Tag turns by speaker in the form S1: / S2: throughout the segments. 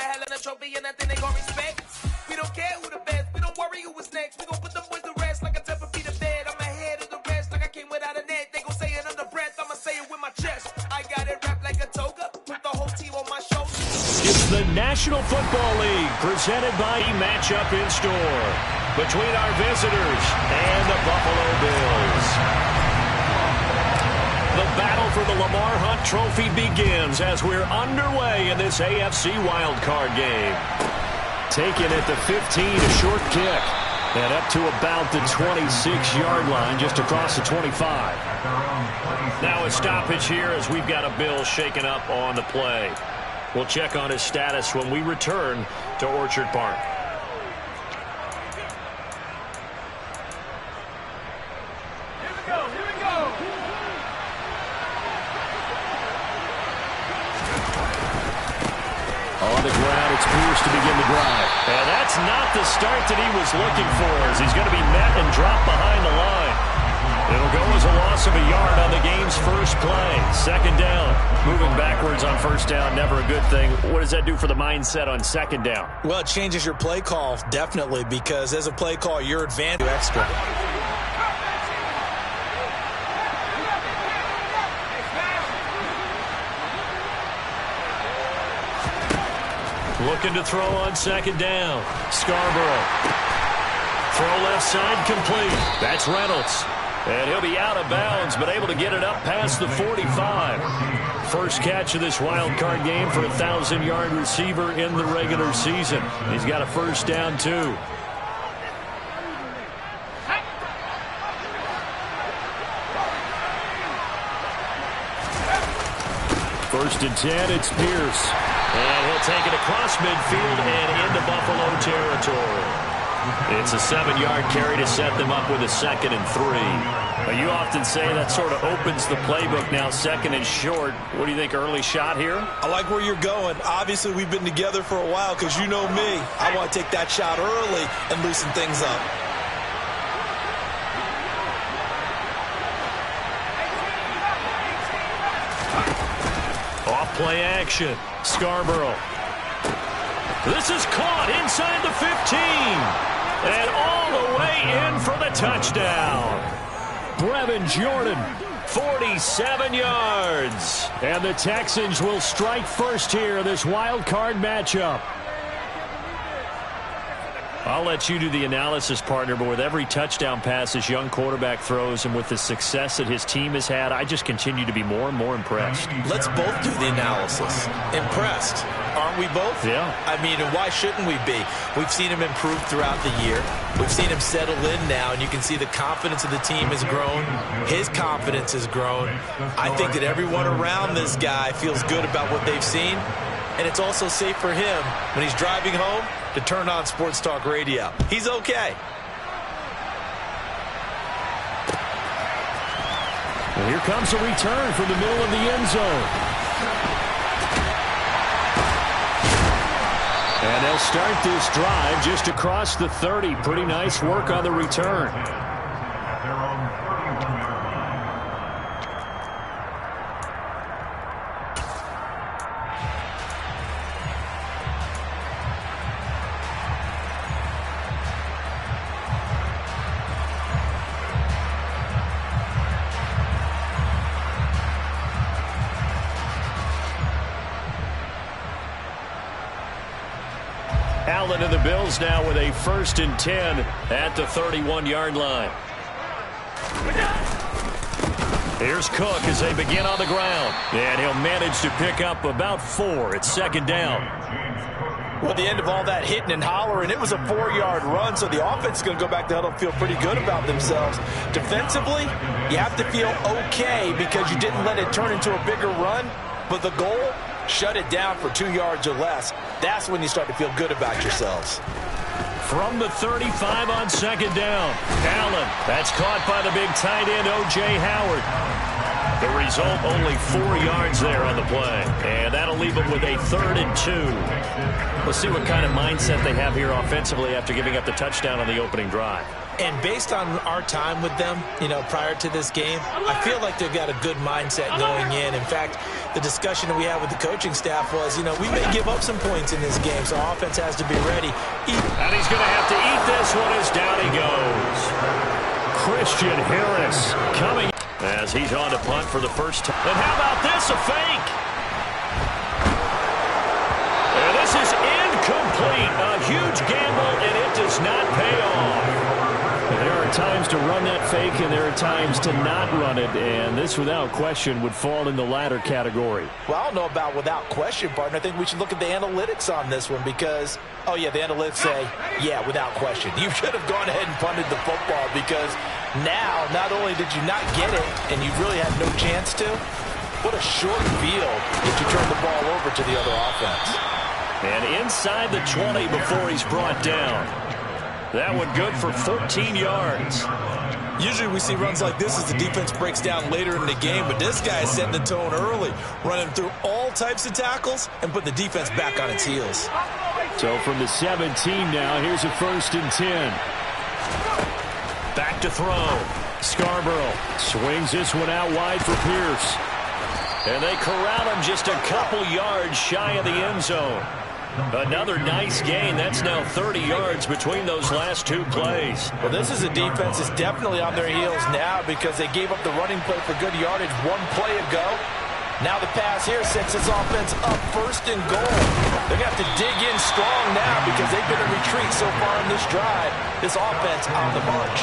S1: hell in a trophy and nothing they gon' respect. We don't care who the best, we don't worry who was next. We gon' put them boys to rest like a 10 feet of bed. I'm ahead of the rest like I came without a net. They gon' say it under breath, I'ma say it with my chest. I got it wrapped like a toga, put the whole team on my shoulders.
S2: It's the National Football League presented by matchup in store between our visitors and the Buffalo Bills. The battle for the Lamar Hunt Trophy begins as we're underway in this AFC wildcard game. Taken at the 15, a short kick. And up to about the 26-yard line, just across the 25. Now a stoppage here as we've got a Bill shaken up on the play. We'll check on his status when we return to Orchard Park. On the ground, it's Pierce to begin the drive. And that's not the start that he was looking for, as he's going to be met and dropped behind the line. It'll go as a loss of a yard on the game's first play. Second down. Moving backwards on first down, never a good thing. What does that do for the mindset on second down?
S3: Well, it changes your play call, definitely, because as a play call, you're advanced extra.
S2: Looking to throw on second down. Scarborough. Throw left side complete. That's Reynolds. And he'll be out of bounds, but able to get it up past the 45. First catch of this wild card game for a 1,000-yard receiver in the regular season. He's got a first down, too. First and 10, it's Pierce. And he'll take it across midfield and into Buffalo territory. It's a 7-yard carry to set them up with a 2nd and 3. Now, you often say that sort of opens the playbook now, 2nd and short. What do you think, early shot here?
S3: I like where you're going. Obviously, we've been together for a while because you know me. I want to take that shot early and loosen things up.
S2: Off-play action. Scarborough. This is caught inside the 15. And all the way in for the touchdown. Brevin Jordan, 47 yards. And the Texans will strike first here in this wild card matchup. I'll let you do the analysis, partner, but with every touchdown pass this young quarterback throws and with the success that his team has had, I just continue to be more and more impressed.
S3: Let's both do the analysis. Impressed. Aren't we both?
S2: Yeah.
S3: I mean, and why shouldn't we be? We've seen him improve throughout the year. We've seen him settle in now, and you can see the confidence of the team has grown. His confidence has grown. I think that everyone around this guy feels good about what they've seen, and it's also safe for him when he's driving home to turn on Sports Talk Radio. He's okay.
S2: Well, here comes a return from the middle of the end zone. And they'll start this drive just across the 30. Pretty nice work on the return. Allen and the Bills now with a 1st and 10 at the 31-yard line. Here's Cook as they begin on the ground. And he'll manage to pick up about 4. It's 2nd down.
S3: Well, at the end of all that hitting and hollering, it was a 4-yard run, so the offense is going to go back to huddle and feel pretty good about themselves. Defensively, you have to feel okay because you didn't let it turn into a bigger run, but the goal, shut it down for 2 yards or less. That's when you start to feel good about yourselves.
S2: From the 35 on 2nd down. Allen, that's caught by the big tight end, O.J. Howard. The result, only 4 yards there on the play. And that'll leave them with a 3rd and 2. We'll see what kind of mindset they have here offensively after giving up the touchdown on the opening drive.
S3: And based on our time with them, prior to this game, I feel like they've got a good mindset going in. In fact, the discussion that we had with the coaching staff was, we may give up some points in this game, so offense has to be ready.
S2: And he's going to have to eat this one as down he goes. Christian Harris coming as he's on to punt for the first time. And how about this, a fake? And this is incomplete. A huge gamble, and it does not pay off. There are times to run that fake, and there are times to not run it, and this, without question, would fall in the latter category.
S3: Well, I don't know about without question, partner. I think we should look at the analytics on this one because, the analytics say, yeah, without question. You should have gone ahead and punted the football because now, not only did you not get it, and you really had no chance to, what a short field if you turn the ball over to the other offense.
S2: And inside the 20 before he's brought down. That one good for 14 yards.
S3: Usually we see runs like this as the defense breaks down later in the game, but this guy is setting the tone early, running through all types of tackles and put the defense back on its heels.
S2: So from the 17 now, here's a 1st and 10. Back to throw. Scarborough swings this one out wide for Pierce. And they corral him just a couple yards shy of the end zone. Another nice gain. That's now 30 yards between those last 2 plays.
S3: Well, this is a defense that's definitely on their heels now because they gave up the running play for good yardage 1 play ago. Now the pass here sets this offense up 1st and goal. They're going to have to dig in strong now because they've been in retreat so far in this drive. This offense on the march.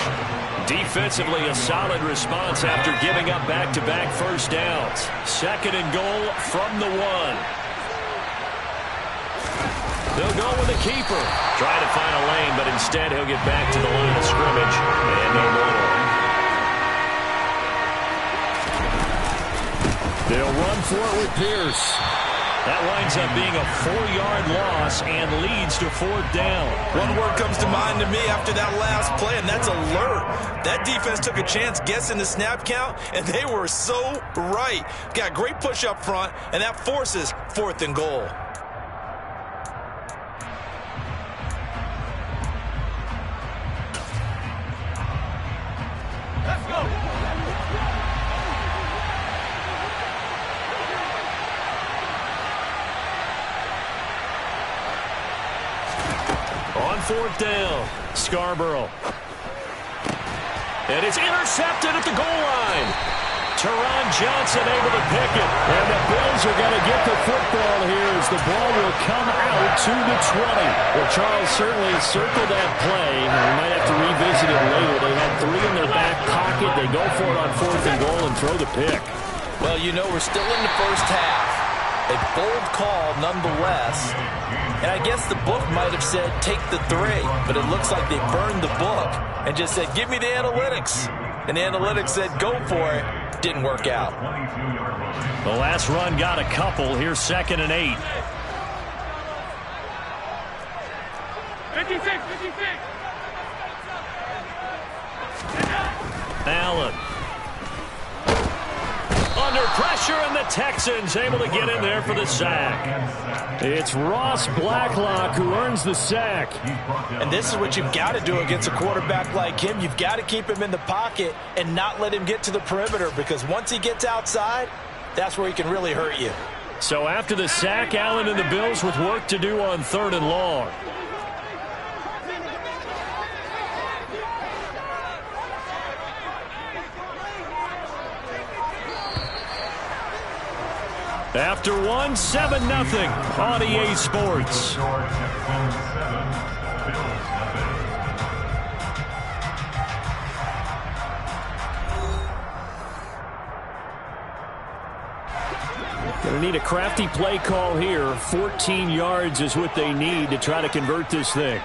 S2: Defensively, a solid response after giving up back-to-back first downs. 2nd and goal from the 1. They'll go with the keeper. Trying to find a lane, but instead he'll get back to the line of scrimmage. And no more. They'll run for it with Pierce. That winds up being a 4-yard loss and leads to 4th down.
S3: One word comes to mind to me after that last play, and that's alert. That defense took a chance guessing the snap count, and they were so right. Got great push up front, and that forces 4th and goal.
S2: On 4th down, Scarborough. And it's intercepted at the goal line. Teron Johnson able to pick it. And the Bills are going to get the football here as the ball will come out to the 20. Well, Charles certainly circled that play. And we might have to revisit it later. They had 3 in their back pocket. They go for it on 4th and goal and throw the pick.
S3: Well, we're still in the first half. A bold call nonetheless. And I guess the book might have said take the 3, but it looks like they burned the book and just said give me the analytics. And the analytics said go for it. Didn't work out.
S2: The last run got a couple. Here's 2nd and 8.
S1: 56.
S2: Allen. Under pressure, and the Texans able to get in there for the sack. It's Ross Blacklock who earns the sack.
S3: And this is what you've got to do against a quarterback like him. You've got to keep him in the pocket and not let him get to the perimeter because once he gets outside, that's where he can really hurt you.
S2: So after the sack, Allen and the Bills with work to do on 3rd and long. After 7-0 on EA Sports. Going to need a crafty play call here. 14 yards is what they need to try to convert this thing.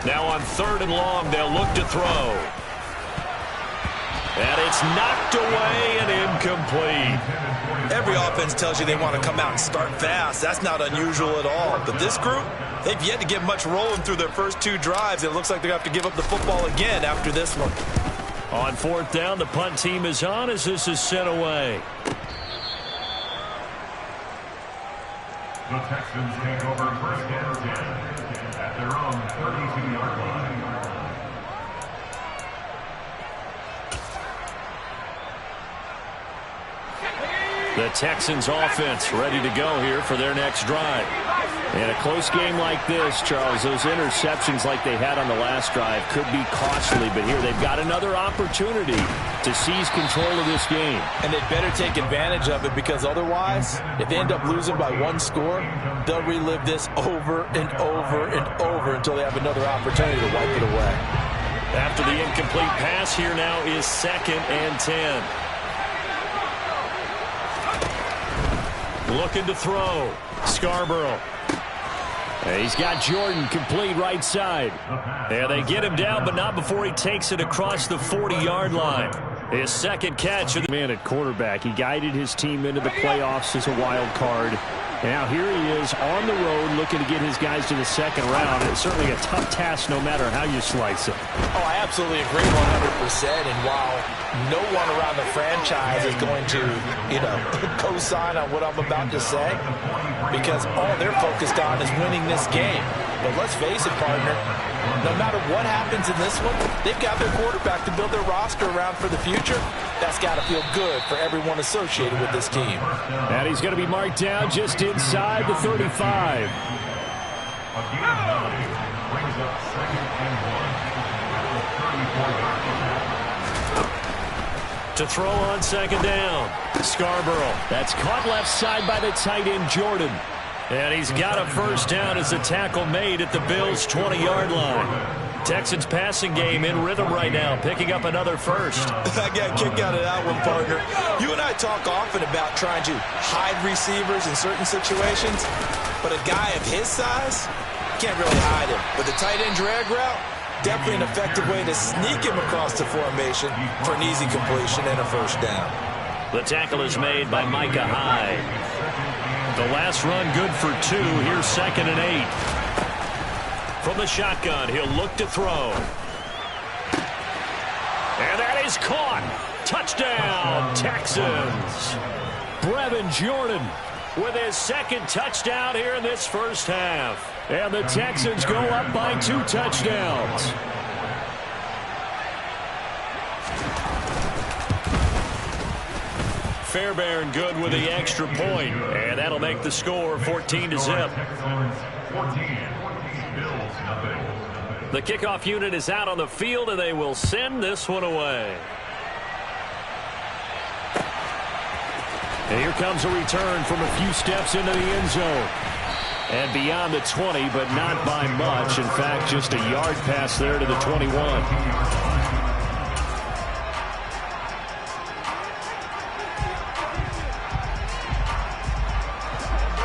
S2: Now on 3rd and long, they'll look to throw. And it's knocked away and incomplete.
S3: Every offense tells you they want to come out and start fast. That's not unusual at all. But this group, they've yet to get much rolling through their first 2 drives. It looks like they're going to have to give up the football again after this one.
S2: On 4th down, the punt team is on as this is sent away.
S4: The Texans take over 1st and 10 at their own 32-yard line.
S2: The Texans offense ready to go here for their next drive. In a close game like this, Charles, those interceptions like they had on the last drive could be costly, but here they've got another opportunity to seize control of this game.
S3: And they better take advantage of it, because otherwise, if they end up losing by 1 score, they'll relive this over and over and over until they have another opportunity to wipe it away.
S2: After the incomplete pass, here now is 2nd and 10. Looking to throw. Scarborough. He's got Jordan complete right side. And they get him down, but not before he takes it across the 40-yard line. His 2nd catch of the man at quarterback. He guided his team into the playoffs as a wild card. Now here he is on the road looking to get his guys to the 2nd round. It's certainly a tough task no matter how you slice it.
S3: Oh, I absolutely agree 100%. And while no one around the franchise is going to, co-sign on what I'm about to say, because all they're focused on is winning this game. But let's face it, partner, no matter what happens in this one, they've got their quarterback to build their roster around for the future. That's got to feel good for everyone associated with this team.
S2: And he's going to be marked down just inside the 35. To throw on 2nd down. Scarborough. That's caught left side by the tight end, Jordan. And he's got a 1st down as the tackle made at the Bills' 20-yard line. Texans passing game in rhythm right now, picking up another 1st.
S3: I got a kick out of that one, partner. You and I talk often about trying to hide receivers in certain situations, but a guy of his size can't really hide him. But the tight end drag route, definitely an effective way to sneak him across the formation for an easy completion and a 1st down.
S2: The tackle is made by Micah Hyde. The last run good for 2. Here's 2nd and 8. From the shotgun, he'll look to throw. And that is caught. Touchdown, Texans. Brevin Jordan with his 2nd touchdown here in this first half. And the Texans go up by 2 touchdowns. Fairbairn good with the extra point, and that'll make the score 14-0. The kickoff unit is out on the field, and they will send this one away. And here comes a return from a few steps into the end zone. And beyond the 20, but not by much. In fact, just a yard pass there to the 21.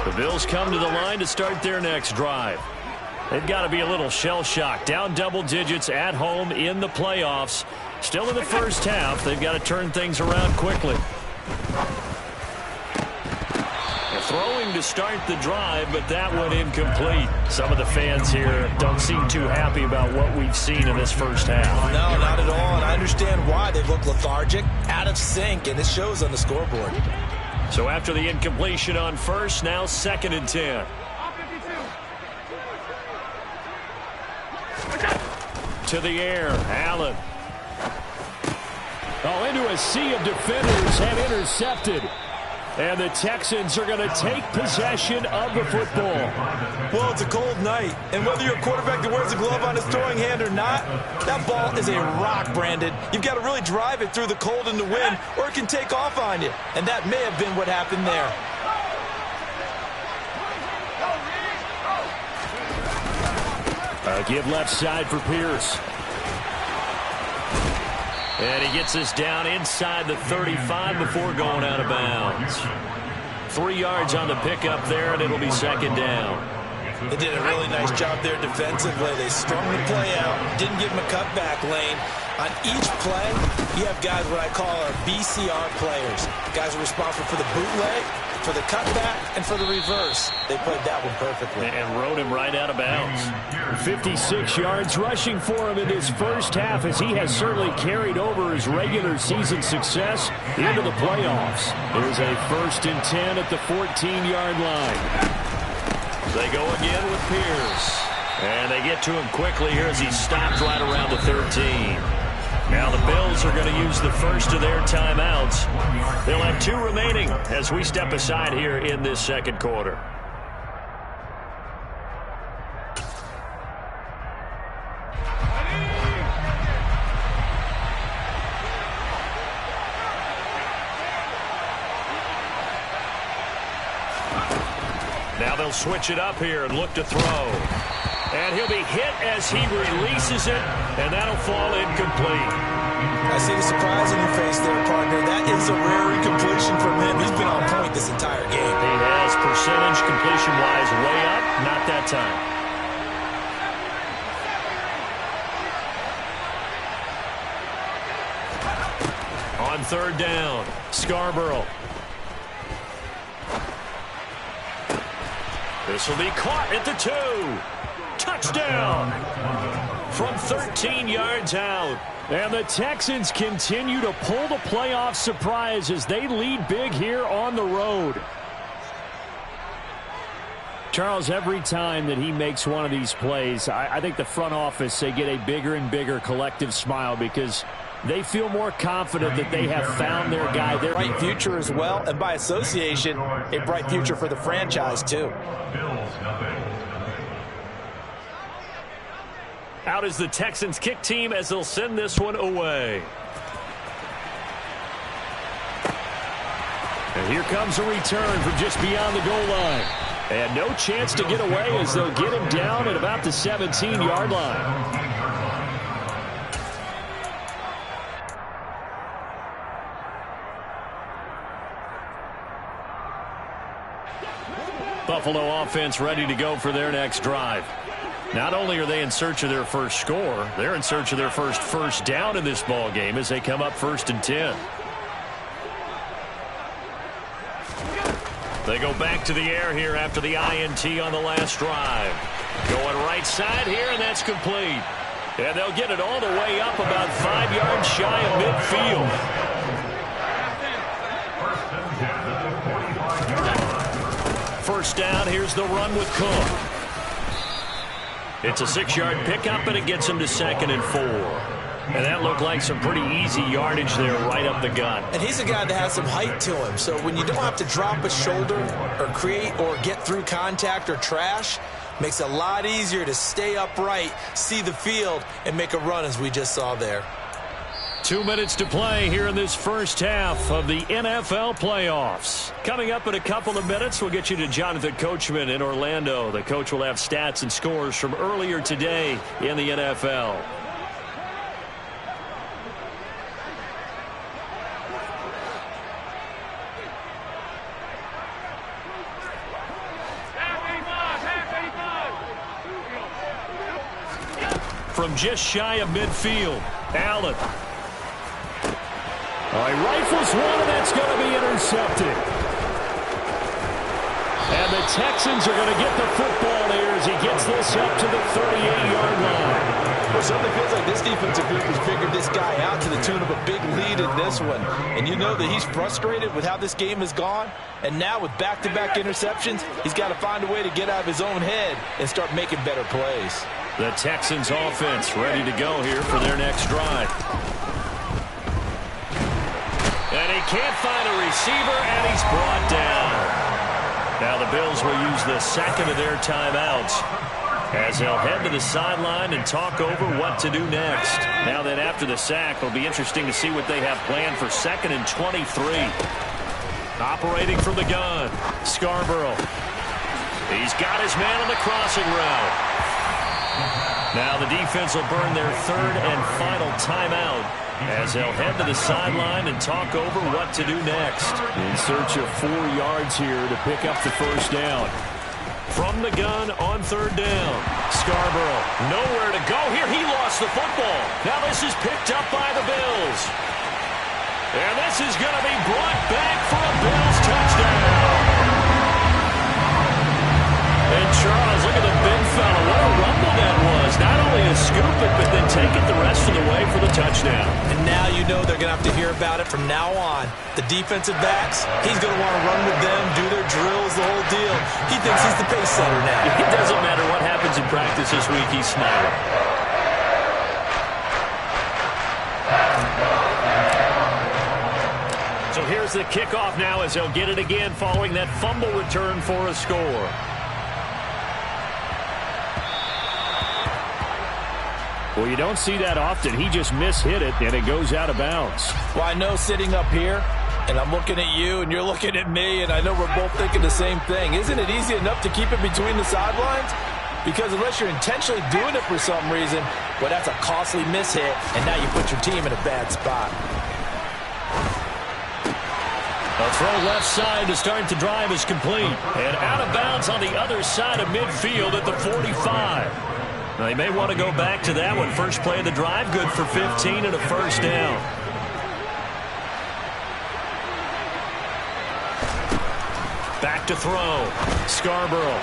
S2: The Bills come to the line to start their next drive. They've got to be a little shell-shocked. Down double digits at home in the playoffs. Still in the first half. They've got to turn things around quickly. Throwing to start the drive, but that one incomplete. Some of the fans here don't seem too happy about what we've seen in this first half.
S3: No, not at all, and I understand why. They look lethargic, out of sync, and it shows on the scoreboard.
S2: So after the incompletion on 1st, now 2nd and 10. To the air, Allen. Oh, into a sea of defenders and intercepted. And the Texans are going to take possession of the football.
S3: Well, it's a cold night, and whether you're a quarterback that wears a glove on his throwing hand or not, that ball is a rock, Brandon. You've got to really drive it through the cold and the wind, or it can take off on you. And that may have been what happened there.
S2: A give left side for Pierce. And he gets us down inside the 35 before going out of bounds. 3 yards on the pickup there, and it'll be 2nd down.
S3: They did a really nice job there defensively. They strung the play out, didn't give him a cutback lane. On each play, you have guys what I call our BCR players. Guys are responsible for the bootleg, for the cutback, and for the reverse. They played that one perfectly.
S2: And rode him right out of bounds. 56 yards rushing for him in this first half, as he has certainly carried over his regular season success into the playoffs. Here's a 1st and 10 at the 14-yard line. They go again with Pierce. And they get to him quickly here as he stopped right around the 13. Now the Bills are going to use the first of their timeouts. They'll have 2 remaining as we step aside here in this second quarter. Now they'll switch it up here and look to throw. And he'll be hit as he releases it, and that'll fall incomplete.
S3: I see the surprise in your face there, partner. That is a rare incompletion from him. He's been on point this entire game.
S2: He has percentage completion-wise way up, not that time. On 3rd down, Scarborough. This will be caught at the 2. Touchdown from 13 yards out. And the Texans continue to pull the playoff surprise as they lead big here on the road. Charles, every time that he makes one of these plays, I think the front office, they get a bigger and bigger collective smile because they feel more confident that they have found their guy. Their
S3: bright future as well, and by association, a bright future for the franchise too.
S2: Out is the Texans kick team as they'll send this one away. And here comes a return from just beyond the goal line. And no chance to get away as they'll get him down at about the 17-yard line. Buffalo offense ready to go for their next drive. Not only are they in search of their first score, they're in search of their first down in this ball game as they come up 1st and 10. They go back to the air here after the INT on the last drive. Going right side here, and that's complete. And they'll get it all the way up about 5 yards shy of midfield. First down, here's the run with Cook. It's a 6-yard pickup, and it gets him to 2nd and 4. And that looked like some pretty easy yardage there right up the gut.
S3: And he's a guy that has some height to him. So when you don't have to drop a shoulder or create or get through contact or trash, makes it a lot easier to stay upright, see the field, and make a run as we just saw there.
S2: 2 minutes to play here in this first half of the NFL playoffs. Coming up in a couple of minutes, we'll get you to Jonathan Coachman in Orlando. The coach will have stats and scores from earlier today in the NFL. From just shy of midfield, Allen. Rifles one, and that's going to be intercepted. And the Texans are going to get the football there as he gets this up to the 38-yard line.
S3: Well, it certainly feels like this defensive group has figured this guy out to the tune of a big lead in this one. And you know that he's frustrated with how this game has gone. And now with back-to-back interceptions, he's got to find a way to get out of his own head and start making better plays.
S2: The Texans offense ready to go here for their next drive. And he can't find a receiver, and he's brought down. Now the Bills will use the second of their timeouts as they'll head to the sideline and talk over what to do next. Now then, after the sack, it'll be interesting to see what they have planned for 2nd and 23. Operating from the gun, Scarborough. He's got his man on the crossing route. Now the defense will burn their 3rd and final timeout as they'll head to the sideline and talk over what to do next. In search of 4 yards here to pick up the first down. From the gun on third down. Scarborough, nowhere to go here. He lost the football. Now this is picked up by the Bills. And this is going to be brought back for a Bills touchdown. And Charles, look at the big fella. What a rumble that was. Not only to scoop it, but then take it the rest of the way for the touchdown.
S3: And now you know they're going to have to hear about it from now on. The defensive backs, he's going to want to run with them, do their drills, the whole deal. He thinks he's the pace setter now.
S2: It doesn't matter what happens in practice this week, he's smiling. So here's the kickoff now as they'll get it again following that fumble return for a score. Well, you don't see that often. He just mishit it, and it goes out of bounds.
S3: Well, I know sitting up here, and I'm looking at you, and you're looking at me, and I know we're both thinking the same thing. Isn't it easy enough to keep it between the sidelines? Because unless you're intentionally doing it for some reason, well, that's a costly mishit, and now you put your team in a bad spot.
S2: A throw left side to start the drive is complete. And out of bounds on the other side of midfield at the 45. Now, they may want to go back to that one. First play of the drive, good for 15 and a first down. Back to throw. Scarborough.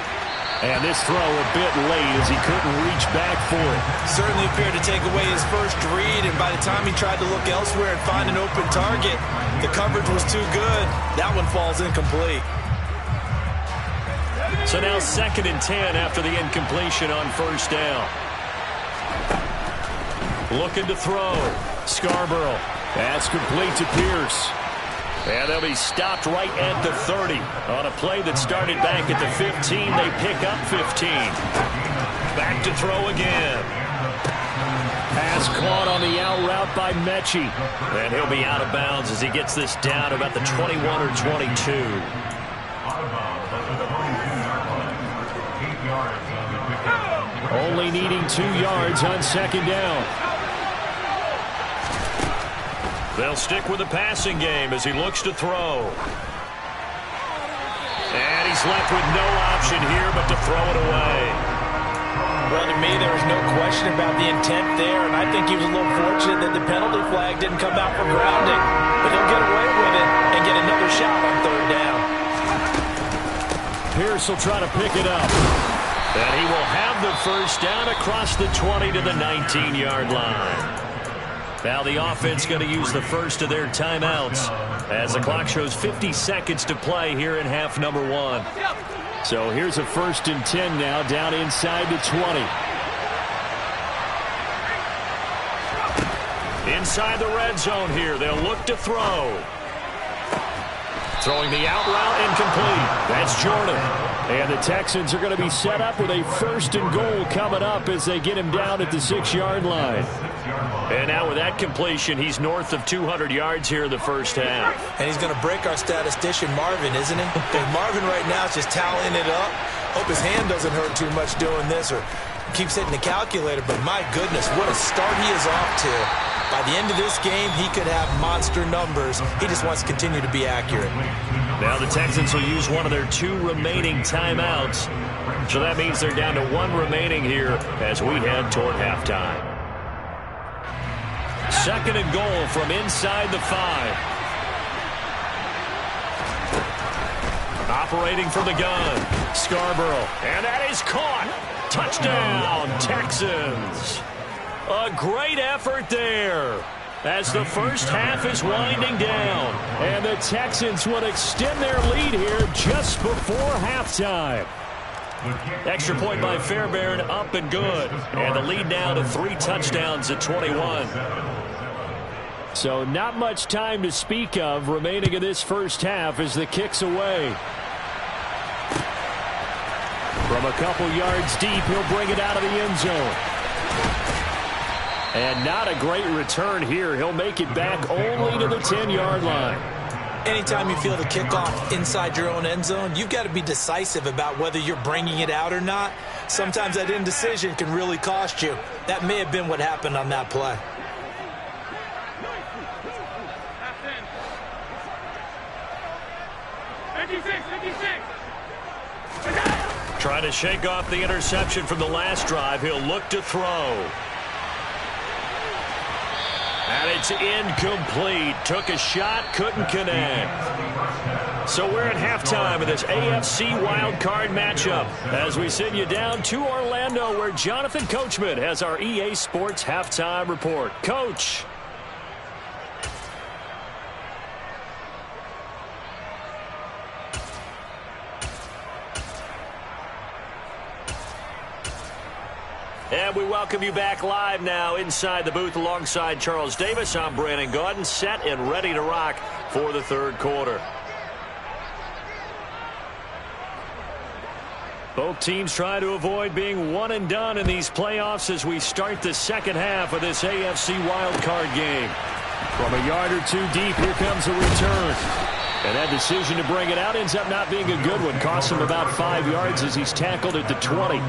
S2: And this throw a bit late as he couldn't reach back for it.
S3: Certainly appeared to take away his first read, and by the time he tried to look elsewhere and find an open target, the coverage was too good. That one falls incomplete.
S2: So now 2nd and 10 after the incompletion on first down. Looking to throw. Scarborough. That's complete to Pierce. And they'll be stopped right at the 30. On a play that started back at the 15, they pick up 15. Back to throw again. Pass caught on the out route by Mechie. And he'll be out of bounds as he gets this down about the 21 or 22. Only needing 2 yards on 2nd down. They'll stick with the passing game as he looks to throw. And he's left with no option here but to throw it away.
S3: Well, to me, there was no question about the intent there, and I think he was a little fortunate that the penalty flag didn't come out for grounding. But he'll get away with it and get another shot on 3rd down.
S2: Pierce will try to pick it up. And he will have the first down across the 20 to the 19-yard line. Now the offense going to use the first of their timeouts as the clock shows 50 seconds to play here in half number 1. So here's a 1st and 10 now down inside the 20. Inside the red zone here. They'll look to throw. Throwing the out route incomplete. That's Jordan. And the Texans are going to be set up with a 1st and goal coming up as they get him down at the 6-yard line. And now with that completion, he's north of 200 yards here in the first half.
S3: And he's going to break our statistician, Marvin, isn't he? And Marvin right now is just tallying it up. Hope his hand doesn't hurt too much doing this or keeps hitting the calculator. But my goodness, what a start he is off to. By the end of this game, he could have monster numbers. He just wants to continue to be accurate.
S2: Now the Texans will use one of their 2 remaining timeouts. So that means they're down to 1 remaining here as we head toward halftime. 2nd and goal from inside the 5. Operating from the gun. Scarborough. And that is caught. Touchdown, Texans. A great effort there as the first half is winding down. And the Texans will extend their lead here just before halftime. Extra point by Fairbairn, up and good. And the lead now to 3 touchdowns at 21. So not much time to speak of remaining in this first half as the kick's away. From a couple yards deep, he'll bring it out of the end zone. And not a great return here. He'll make it back only to the 10-yard line.
S3: Anytime you feel the kickoff inside your own end zone, you've got to be decisive about whether you're bringing it out or not. Sometimes that indecision can really cost you. That may have been what happened on that play.
S2: Trying to shake off the interception from the last drive. He'll look to throw. And it's incomplete. Took a shot, couldn't connect. So we're at halftime of this AFC wildcard matchup as we send you down to Orlando where Jonathan Coachman has our EA Sports halftime report. Coach. And we welcome you back live now inside the booth alongside Charles Davis. I'm Brandon Gaudin, set and ready to rock for the third quarter. Both teams try to avoid being one and done in these playoffs as we start the second half of this AFC wildcard game. From a yard or two deep, here comes a return. And that decision to bring it out ends up not being a good one. Costs him about 5 yards as he's tackled at the 20.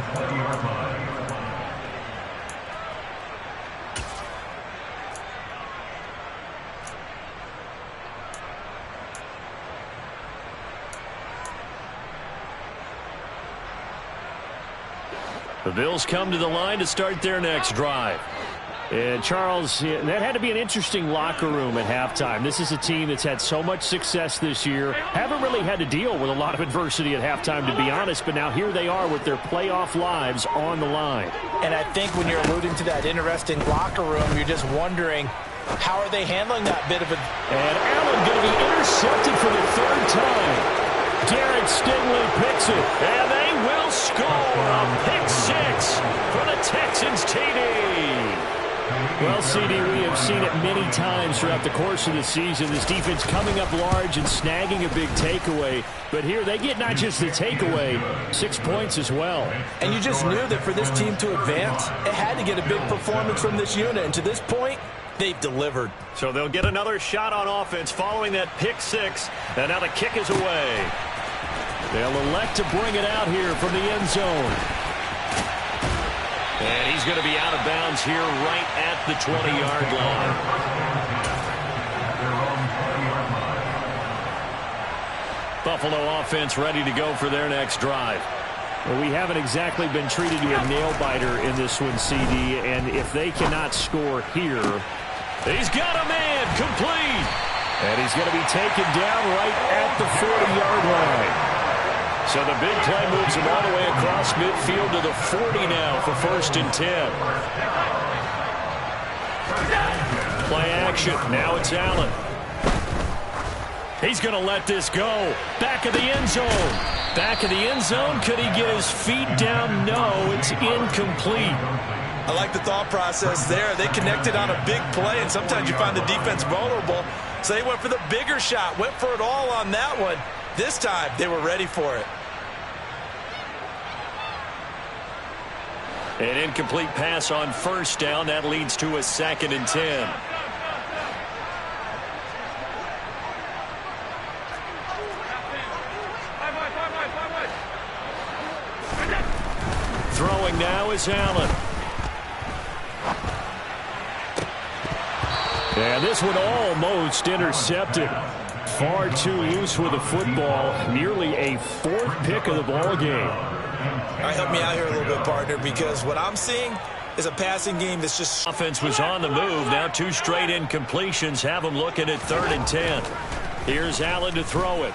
S2: The Bills come to the line to start their next drive. And Charles, that had to be an interesting locker room at halftime. This is a team that's had so much success this year. Haven't really had to deal with a lot of adversity at halftime, to be honest. But now here they are with their playoff lives on the line.
S3: And I think when you're alluding to that interesting locker room, you're just wondering, how are they handling that bit of a...
S2: And Allen going to be intercepted for the third time. Garrett Stingley picks it, and they will score a pick six for the Texans TD. Well, CD, we have seen it many times throughout the course of the season. This defense coming up large and snagging a big takeaway. But here they get not just the takeaway, 6 points as well.
S3: And you just knew that for this team to advance, it had to get a big performance from this unit. And to this point, they've delivered.
S2: So they'll get another shot on offense following that pick six. And now the kick is away. They'll elect to bring it out here from the end zone. And he's going to be out of bounds here right at the 20-yard line. Buffalo offense ready to go for their next drive. Well, we haven't exactly been treated to a nail-biter in this one, CD. And if they cannot score here, he's got a man complete. And he's going to be taken down right at the 40-yard line. So the big play moves him all the way across midfield to the 40 now for 1st and 10. Play action. Now it's Allen. He's going to let this go. Back of the end zone. Back of the end zone. Could he get his feet down? No, it's incomplete.
S3: I like the thought process there. They connected on a big play, and sometimes you find the defense vulnerable. So they went for the bigger shot, went for it all on that one. This time, they were ready for it.
S2: An incomplete pass on 1st down. That leads to a 2nd and 10. Throwing now is Allen. And this one almost intercepted. Far too loose with the football. Nearly a 4th pick of the ball game.
S3: All right, help me out here a little bit, partner, because what I'm seeing is a passing game that's just...
S2: Offense was on the move. Now 2 straight incompletions have them looking at 3rd and 10. Here's Allen to throw it.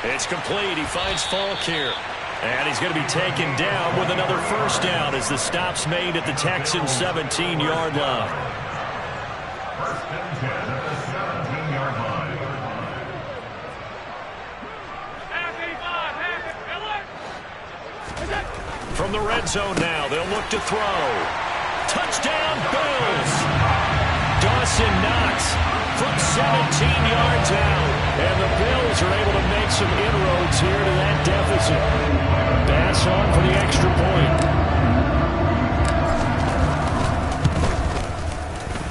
S2: It's complete. He finds Falk here. And he's going to be taken down with another 1st down as the stop's made at the Texans' 17-yard line. From the red zone now, they'll look to throw. Touchdown, Bills! Dawson Knox from 17 yards out. And the Bills are able to make some inroads here to that deficit. Bass on for the extra point.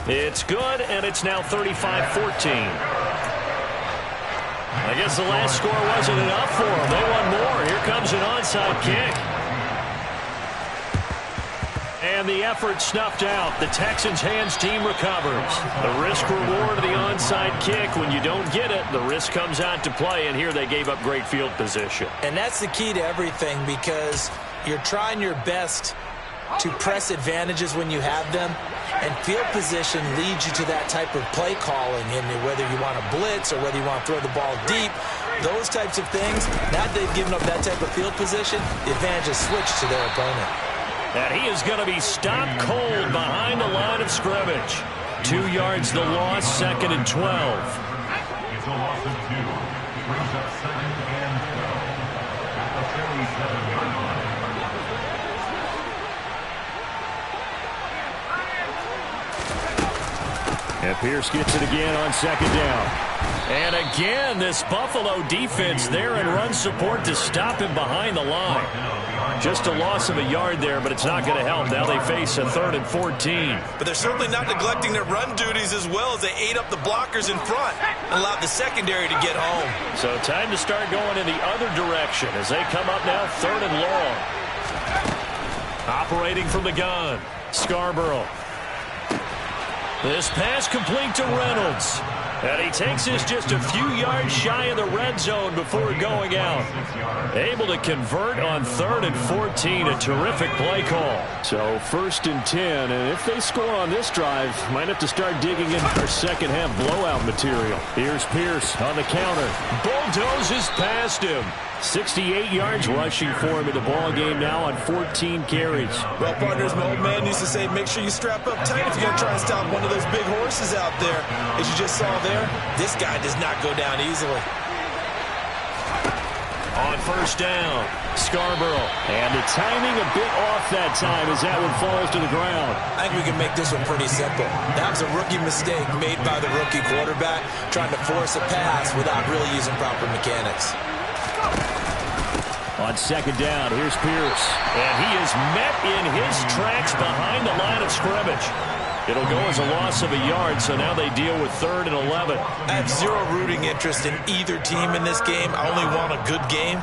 S2: It's good, and it's now 35-14. I guess the last score wasn't enough for them. They want more. Here comes an onside kick. And the effort snuffed out. The Texans' hands team recovers. The risk-reward of the onside kick. When you don't get it, the risk comes out to play, and here they gave up great field position.
S3: And that's the key to everything, because you're trying your best to press advantages when you have them, and field position leads you to that type of play calling, and whether you want to blitz or whether you want to throw the ball deep, those types of things. Now that they've given up that type of field position, the advantage is switched to their opponent.
S2: And he is going to be stopped cold behind the line of scrimmage. 2 yards the loss, 2nd and 12.
S4: It's a loss of 2. Brings up 2nd and 12. At the 37-yard line.
S2: And Pierce gets it again on 2nd down. And again, this Buffalo defense there in run support to stop him behind the line. Just a loss of a yard there, but it's not going to help. Now they face a 3rd and 14.
S3: But they're certainly not neglecting their run duties as well, as they ate up the blockers in front and allowed the secondary to get home.
S2: So time to start going in the other direction as they come up now 3rd and long. Operating from the gun, Scarborough. This pass complete to Reynolds. And he takes this just a few yards shy of the red zone before going out. Able to convert on 3rd and 14. A terrific play call. So 1st and 10. And if they score on this drive, might have to start digging into our second half blowout material. Here's Pierce on the counter. Bulldozes past him. 68 yards rushing for him in the ball game now on 14 carries.
S3: Well, partners, my old man used to say, make sure you strap up tight if you're going to try and stop one of those big horses out there. As you just saw there, this guy does not go down easily.
S2: On 1st down, Scarborough. And the timing a bit off that time as that one falls to the ground.
S3: I think we can make this one pretty simple. That was a rookie mistake made by the rookie quarterback, trying to force a pass without really using proper mechanics.
S2: On 2nd down, here's Pierce. And he is met in his tracks behind the line of scrimmage. It'll go as a loss of a yard, so now they deal with 3rd and 11.
S3: I have zero rooting interest in either team in this game. I only want a good game.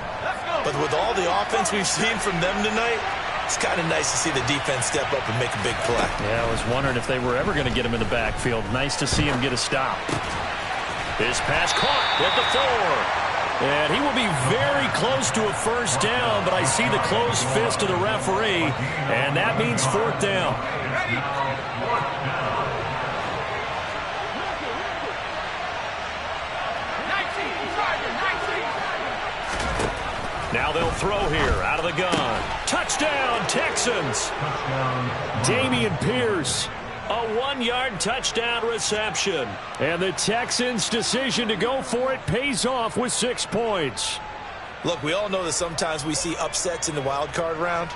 S3: But with all the offense we've seen from them tonight, it's kind of nice to see the defense step up and make a big play.
S2: Yeah, I was wondering if they were ever going to get him in the backfield. Nice to see him get a stop. His pass caught at the 4. And he will be very close to a 1st down, but I see the closed fist of the referee, and that means 4th down. Now they'll throw here out of the gun. Touchdown, Texans. Dameon Pierce. A 1-yard touchdown reception. And the Texans' decision to go for it pays off with 6 points.
S3: Look, we all know that sometimes we see upsets in the wild card round.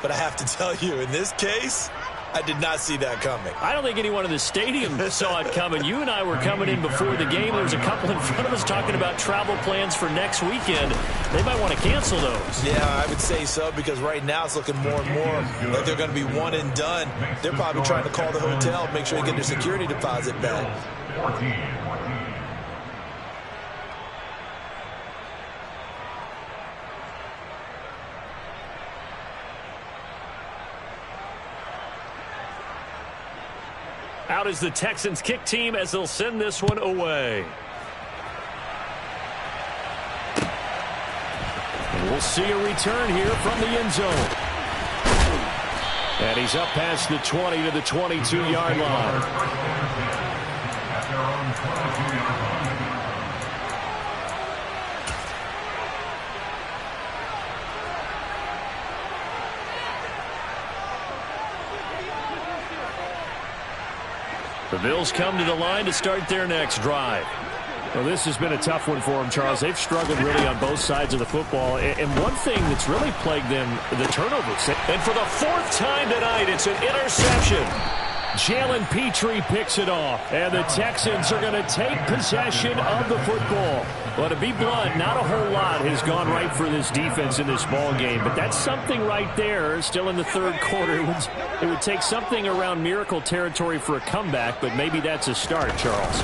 S3: But I have to tell you, in this case, I did not see that coming.
S2: I don't think anyone in the stadium saw it coming. You and I were coming in before the game. There was a couple in front of us talking about travel plans for next weekend. They might want to cancel those.
S3: Yeah, I would say so, because right now it's looking more and more like they're going to be one and done. They're probably trying to call the hotel, make sure they get their security deposit back.
S4: 14.
S2: Out is the Texans kick team as they'll send this one away. And we'll see a return here from the end zone. And he's up past the 20 to the 22-yard line.
S4: At their own 22-yard line.
S2: The Bills come to the line to start their next drive. Well, this has been a tough one for them, Charles. They've struggled really on both sides of the football. And one thing that's really plagued them, the turnovers. And for the 4th time tonight, it's an interception. Jalen Petrie picks it off. And the Texans are going to take possession of the football. Well, to be blunt, not a whole lot has gone right for this defense in this ball game. But that's something right there. Still in the 3rd quarter. It would take something around miracle territory for a comeback. But maybe that's a start, Charles.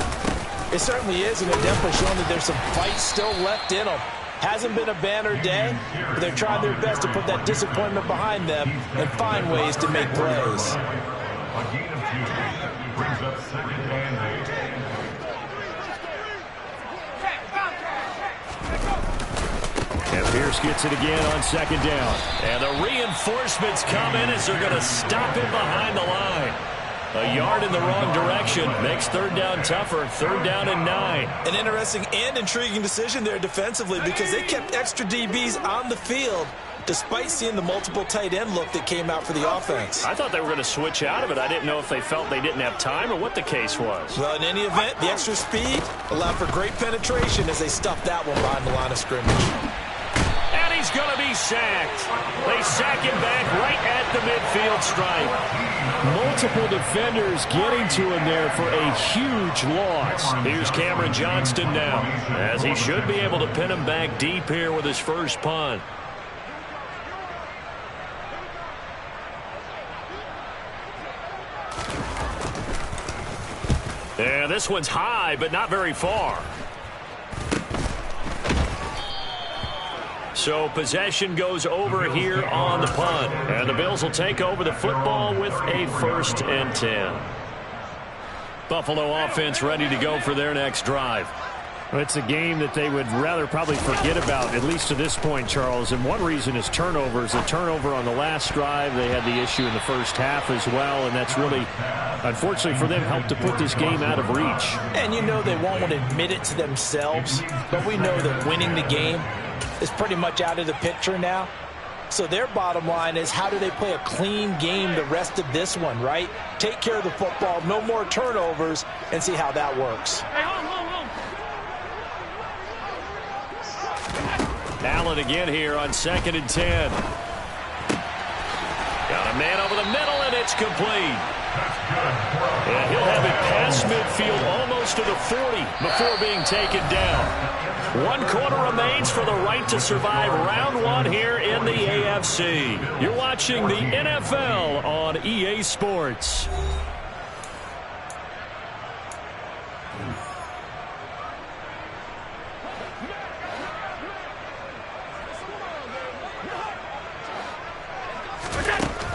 S3: It certainly is, and it definitely shown that there's some fight still left in them. Hasn't been a banner day, but they're trying their best to put that disappointment behind them and find ways to make plays.
S4: A gain of 2 brings up 2nd and 8.
S2: And Pierce gets it again on 2nd down. And the reinforcements come in as they're going to stop him behind the line. A yard in the wrong direction makes 3rd down tougher. 3rd down and 9.
S3: An interesting and intriguing decision there defensively because they kept extra DBs on the field despite seeing the multiple tight end look that came out for the offense.
S2: I thought they were going to switch out of it. I didn't know if they felt they didn't have time or what the case was.
S3: Well, in any event, the extra speed allowed for great penetration as they stuffed that one behind the line of scrimmage.
S2: And he's going to be sacked. They sack him back right at the midfield stripe. Multiple defenders getting to him there for a huge loss. Here's Cameron Johnston now, as he should be able to pin him back deep here with his first punt. Yeah, this one's high, but not very far. So possession goes over here on the punt. And the Bills will take over the football with a 1st and 10. Buffalo offense ready to go for their next drive. Well, it's a game that they would rather probably forget about, at least to this point, Charles. And one reason is turnovers. A turnover on the last drive. They had the issue in the first half as well. And that's really, unfortunately for them, helped to put this game out of reach.
S3: And you know they won't admit it to themselves. But we know that winning the game is pretty much out of the picture now. So their bottom line is, how do they play a clean game the rest of this one, right? Take care of the football, no more turnovers, and see how that works.
S2: Allen again here on 2nd and 10. Got a man over the middle, and it's complete. And he'll have it past midfield almost to the 40 before being taken down. 1 quarter remains for the right to survive round 1 here in the AFC. You're watching the NFL on EA Sports.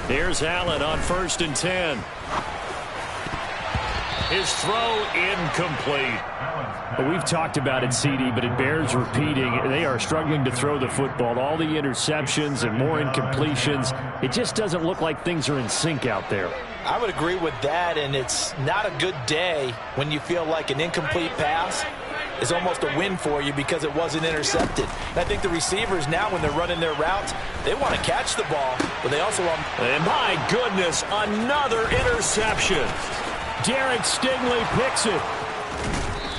S2: Here's Allen on 1st and 10. His throw incomplete. Well, we've talked about it, CD, but it bears repeating. They are struggling to throw the football. All the interceptions and more incompletions. It just doesn't look like things are in sync out there.
S3: I would agree with that, and it's not a good day when you feel like an incomplete pass is almost a win for you because it wasn't intercepted. And I think the receivers now, when they're running their routes, they want to catch the ball, but they also want...
S2: And my goodness, another interception. Derek Stingley picks it.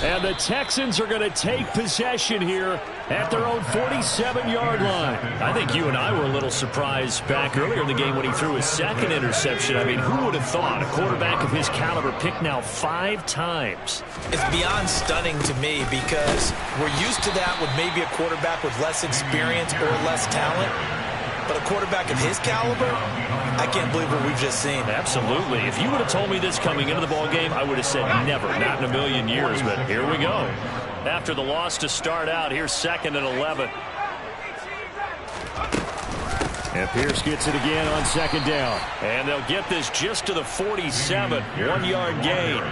S2: And the Texans are going to take possession here at their own 47-yard line. I think you and I were a little surprised back earlier in the game when he threw his 2nd interception. I mean, who would have thought a quarterback of his caliber picked now 5 times?
S3: It's beyond stunning to me because we're used to that with maybe a quarterback with less experience or less talent. But a quarterback of his caliber, I can't believe what we've just seen.
S2: Absolutely. If you would have told me this coming into the ball game, I would have said never, not in a million years. But here we go. After the loss to start out, here's 2nd and 11. And Pierce gets it again on 2nd down. And they'll get this just to the 47. 1-yard gain.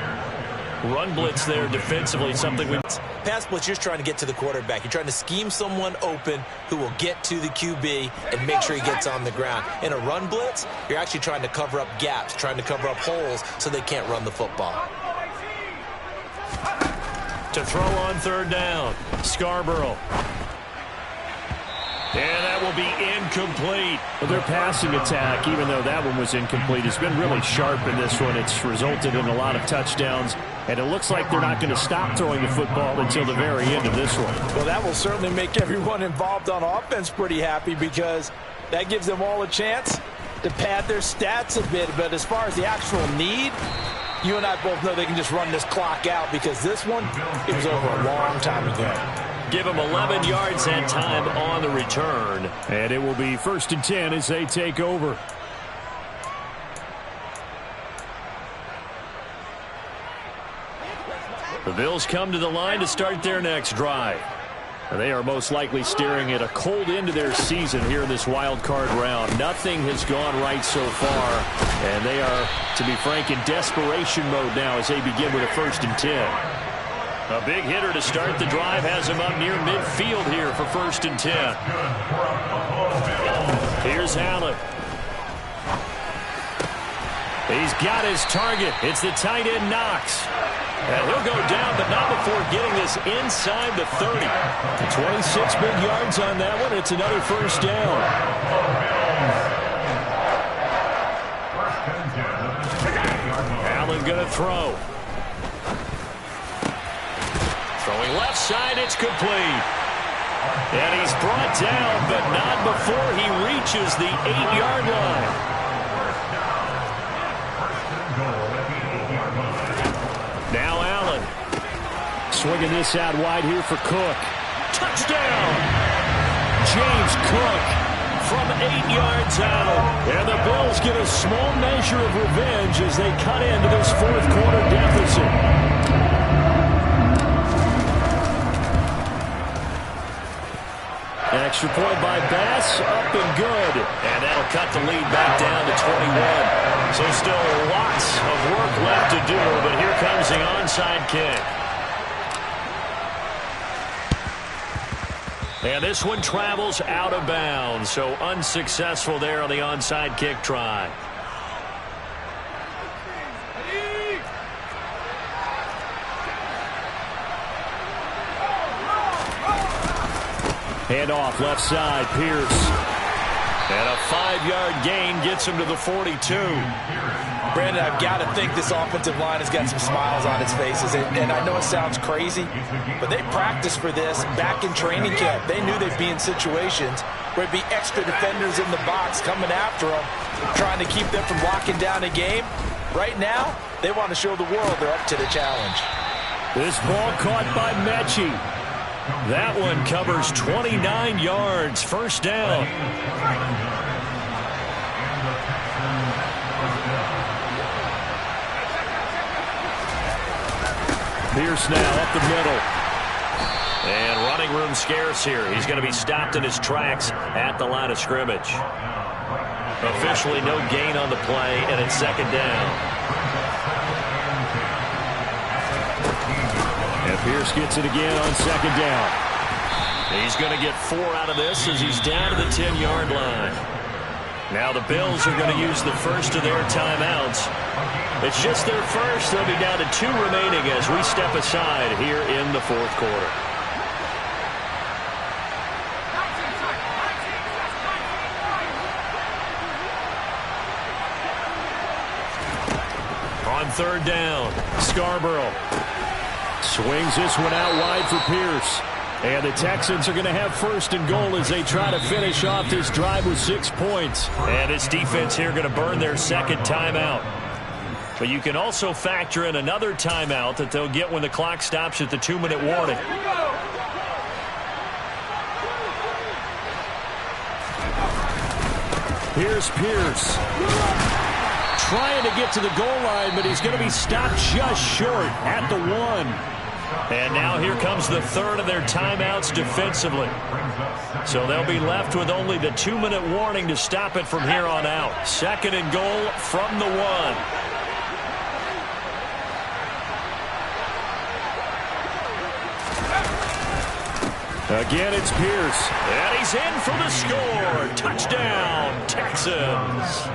S2: Run blitz there defensively, something we...
S3: Pass blitz, you're trying to get to the quarterback. You're trying to scheme someone open who will get to the QB and make sure he gets on the ground. In a run blitz, you're actually trying to cover up gaps, trying to cover up holes so they can't run the football.
S2: To throw on 3rd down, Scarborough. And that will be incomplete. Well, their passing attack, even though that one was incomplete, has been really sharp in this one. It's resulted in a lot of touchdowns, and it looks like they're not going to stop throwing the football until the very end of this one.
S3: Well, that will certainly make everyone involved on offense pretty happy because that gives them all a chance to pad their stats a bit. But as far as the actual need, you and I both know they can just run this clock out because this one, it was over a long time ago.
S2: Give them 11 yards that time on the return. And it will be 1st and 10 as they take over. The Bills come to the line to start their next drive. They are most likely staring at a cold end to their season here in this wild card round. Nothing has gone right so far, and they are, to be frank, in desperation mode now as they begin with a 1st and 10. A big hitter to start the drive has him up near midfield here for 1st and 10. Here's Allen. He's got his target. It's the tight end Knox. And he'll go down, but not before getting this inside the 30. 26 big yards on that one. It's another 1st down. Allen going to throw. Throwing left side, it's complete. And he's brought down, but not before he reaches the 8-yard line. Now Allen. Swinging this out wide here for Cook. Touchdown! James Cook from 8 yards out. And the Bills get a small measure of revenge as they cut into this 4th quarter deficit. An extra point by Bass, up and good. And that'll cut the lead back down to 21. So still lots of work left to do, but here comes the onside kick. And this one travels out of bounds, so unsuccessful there on the onside kick try. Handoff left side, Pierce. And a 5-yard gain gets him to the 42.
S3: Brandon, I've got to think this offensive line has got some smiles on its faces. And I know it sounds crazy, but they practiced for this back in training camp. They knew they'd be in situations where there'd be extra defenders in the box coming after them, trying to keep them from locking down a game. Right now, they want to show the world they're up to the challenge.
S2: This ball caught by Mechie. That one covers 29 yards. 1st down. Pierce now up the middle. And running room scarce here. He's going to be stopped in his tracks at the line of scrimmage. Officially no gain on the play, and it's 2nd down. And Pierce gets it again on 2nd down. He's going to get 4 out of this as he's down to the 10-yard line. Now the Bills are going to use the first of their timeouts. It's just their first. They'll be down to 2 remaining as we step aside here in the 4th quarter. On 3rd down, Scarborough swings this one out wide for Pierce. And the Texans are going to have 1st and goal as they try to finish off this drive with 6 points. And this defense here going to burn their 2nd timeout. But you can also factor in another timeout that they'll get when the clock stops at the 2-minute warning. Here's Pierce. Trying to get to the goal line, but he's going to be stopped just short at the 1. And now here comes the 3rd of their timeouts defensively. So they'll be left with only the 2-minute warning to stop it from here on out. 2nd and goal from the 1. Again, it's Pierce. And he's in for the score. Touchdown, Texans.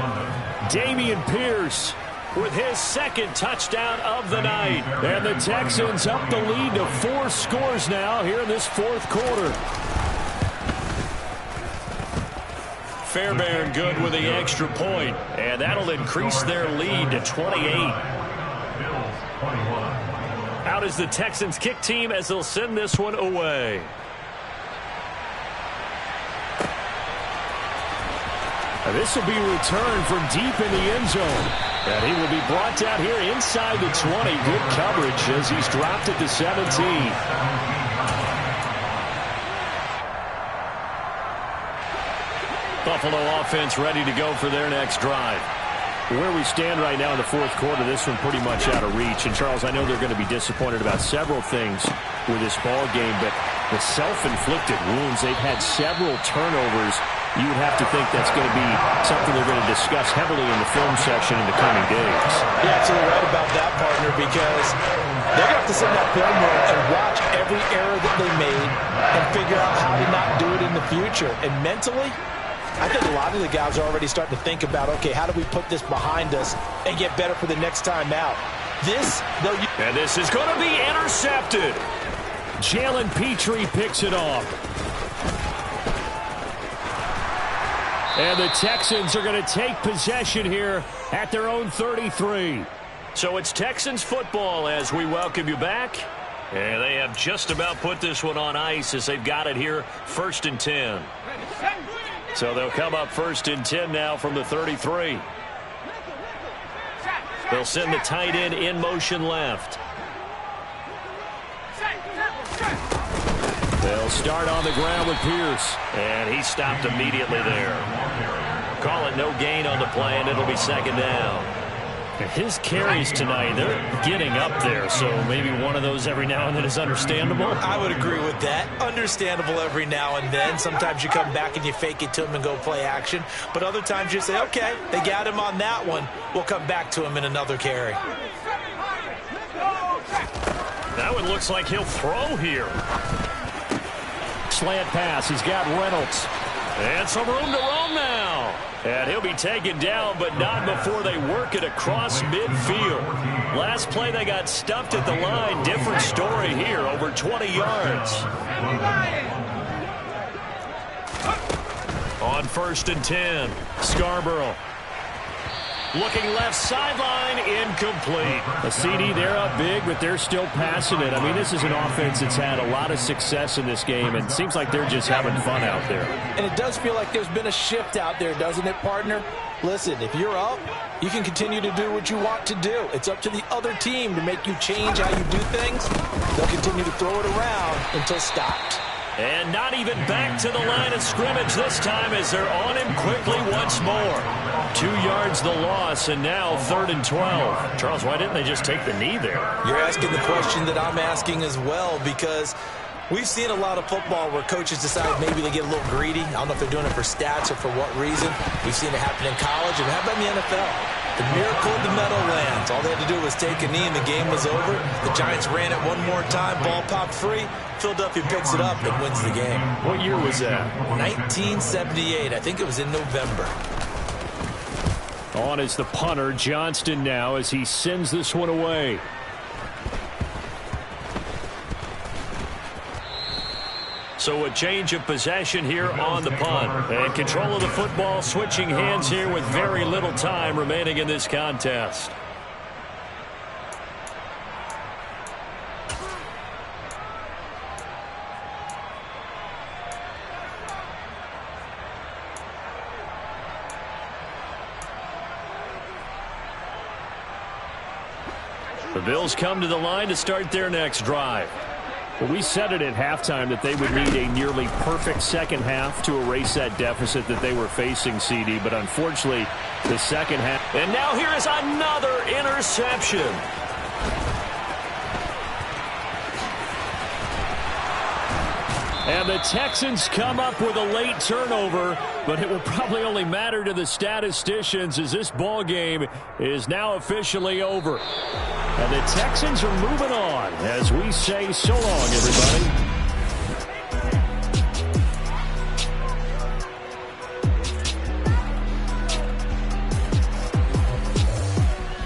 S2: Dameon Pierce with his 2nd touchdown of the night. And the Texans up the lead to 4 scores now here in this 4th quarter. Fairbairn good with the extra point, and that'll increase their lead to 28. Out is the Texans kick team as they'll send this one away. This will be returned from deep in the end zone. And he will be brought down here inside the 20. Good coverage as he's dropped at the 17. Buffalo offense ready to go for their next drive. Where we stand right now in the fourth quarter, this one pretty much out of reach. And, Charles, I know they're going to be disappointed about several things with this ball game, but the self-inflicted wounds, they've had several turnovers. You would have to think that's going to be something they're going to discuss heavily in the film section in the coming days.
S3: You're absolutely right about that, partner, because they're going to have to sit in that film room and watch every error that they made and figure out how to not do it in the future. And mentally, I think a lot of the guys are already starting to think about, okay, how do we put this behind us and get better for the next time out?
S2: And this is going to be intercepted. Jalen Petrie picks it off. And the Texans are going to take possession here at their own 33. So it's Texans football as we welcome you back. And they have just about put this one on ice as they've got it here, 1st and 10. So they'll come up 1st and 10 now from the 33. They'll send the tight end in motion left. They'll start on the ground with Pierce. And he stopped immediately there. Call it no gain on the play, and it'll be 2nd down. His carries tonight, they're getting up there, so maybe one of those every now and then is understandable.
S3: I would agree with that. Understandable every now and then. Sometimes you come back and you fake it to him and go play action. But other times you say, okay, they got him on that one. We'll come back to him in another carry.
S2: That one looks like he'll throw here. Slant pass. He's got Reynolds. And some room to roam now. And he'll be taken down, but not before they work it across midfield. Last play, they got stuffed at the line. Different story here, over 20 yards. On 1st and 10, Scarborough. Looking left sideline, incomplete. A CD, they're up big, but they're still passing it. I mean, this is an offense that's had a lot of success in this game, and it seems like they're just having fun out there.
S3: And it does feel like there's been a shift out there, doesn't it, partner? Listen, if you're up, you can continue to do what you want to do. It's up to the other team to make you change how you do things. They'll continue to throw it around until stopped.
S2: And not even back to the line of scrimmage this time as they're on him quickly once more. 2 yards the loss, and now 3rd and 12. Charles, why didn't they just take the knee there?
S3: You're asking the question that I'm asking as well, because we've seen a lot of football where coaches decide maybe they get a little greedy. I don't know if they're doing it for stats or for what reason. We've seen it happen in college, and how about in the NFL? The miracle of the Meadowlands. All they had to do was take a knee, and the game was over. The Giants ran it one more time. Ball popped free. Philadelphia picks it up and wins the game.
S2: What year was that?
S3: 1978. I think it was in November.
S2: On is the punter, Johnston, now as he sends this one away. So a change of possession here on the punt. And control of the football, switching hands here with very little time remaining in this contest. The Bills come to the line to start their next drive. Well, we said it at halftime that they would need a nearly perfect second half to erase that deficit that they were facing, CD, but unfortunately, the second half. And now here is another interception. And the Texans come up with a late turnover, but it will probably only matter to the statisticians as this ball game is now officially over. And the Texans are moving on as we say so long, everybody.